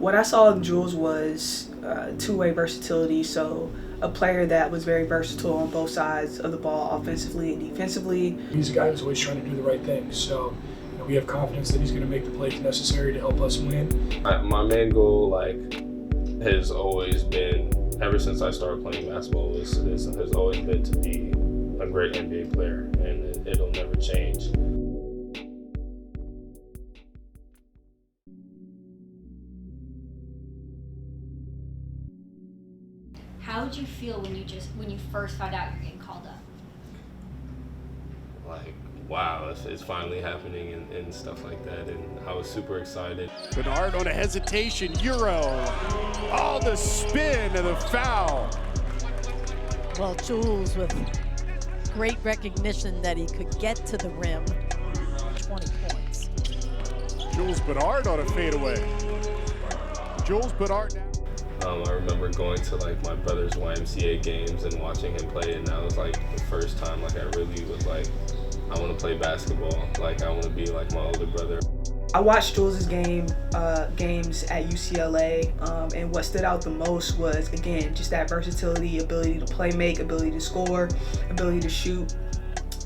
What I saw in Jules was two-way versatility, so a player that was very versatile on both sides of the ball, offensively and defensively. He's a guy who's always trying to do the right thing, so we have confidence that he's going to make the plays necessary to help us win. My main goal, has always been, ever since I started playing basketball, has always been to be a great NBA player, and it'll never change. How did you feel when you first found out you're getting called up? Wow, it's finally happening and stuff like that, and I was super excited. Bernard on a hesitation, Euro. Oh, the spin and the foul. Well, Jules with great recognition that he could get to the rim, 20 points. Jules Bernard on a fadeaway. Jules Bernard now. I remember going to my brother's YMCA games and watching him play, and that was the first time I really was I want to play basketball. I want to be like my older brother. I watched Jules' games at UCLA, and what stood out the most was, again, just that versatility, ability to play make, ability to score, ability to shoot.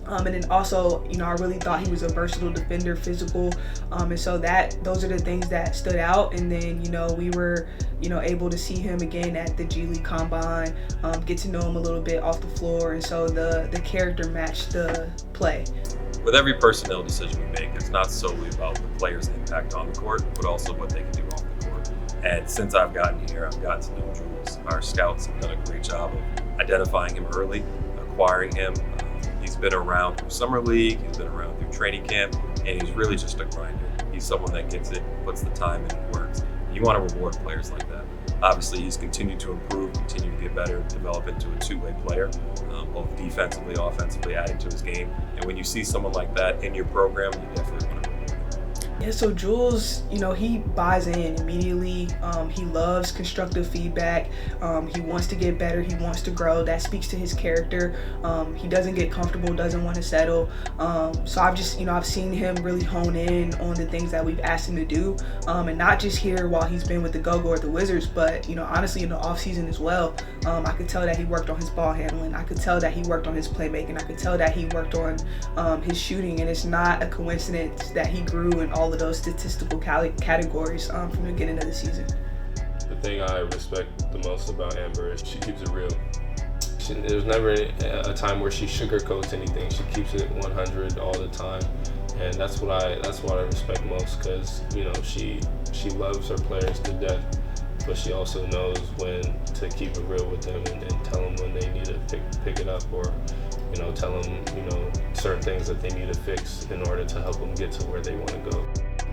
And then also, I really thought he was a versatile defender, physical, and so those are the things that stood out. And then, we were, able to see him again at the G League Combine, get to know him a little bit off the floor, and so the character matched the play. With every personnel decision we make, it's not solely about the player's impact on the court, but also what they can do off the court. And since I've gotten here, I've gotten to know Jules. Our scouts have done a great job of identifying him early, acquiring him. He's been around through summer league, he's been around through training camp, and he's really just a grinder. He's someone that gets it, puts the time in and works. You want to reward players like that. Obviously, he's continued to improve, continue to get better, develop into a two-way player, both defensively, offensively, adding to his game. And when you see someone like that in your program, you definitely want to reward him. Yeah, so Jules, he buys in immediately. He loves constructive feedback. He wants to get better. He wants to grow. That speaks to his character. He doesn't get comfortable, doesn't want to settle. So I've seen him really hone in on the things that we've asked him to do, and not just here while he's been with the Go-Go or the Wizards, but honestly in the off season as well. I could tell that he worked on his ball handling. I could tell that he worked on his playmaking. I could tell that he worked on his shooting, and it's not a coincidence that he grew in all of those statistical categories from the beginning of the season. The thing I respect the most about Amber is she keeps it real. There's never a time where she sugarcoats anything. She keeps it 100 all the time, and that's what I respect most, because she loves her players to death, but she also knows when to keep it real with them and tell them when they need to pick it up, or tell them certain things that they need to fix in order to help them get to where they want to go.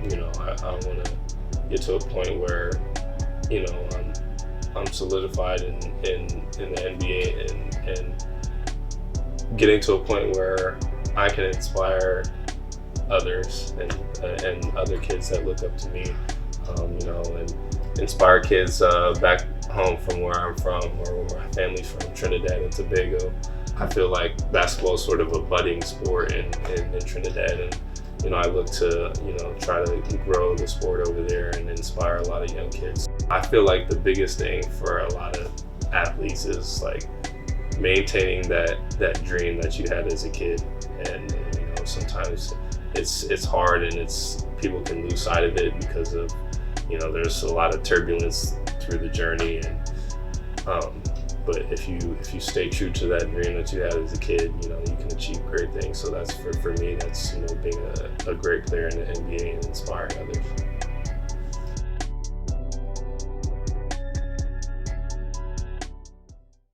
I want to get to a point where I'm solidified in the NBA and getting to a point where I can inspire others and other kids that look up to me, and inspire kids back home from where I'm from, or where my family's from, Trinidad and Tobago. I feel like basketball is sort of a budding sport in Trinidad, and I look to try to grow the sport over there and inspire a lot of young kids. I feel like the biggest thing for a lot of athletes is maintaining that dream that you had as a kid, and sometimes it's hard, and people can lose sight of it because of there's a lot of turbulence through the journey, and but if you stay true to that dream that you had as a kid, you can achieve great things. So that's for me, that's being a great player in the NBA and inspiring others.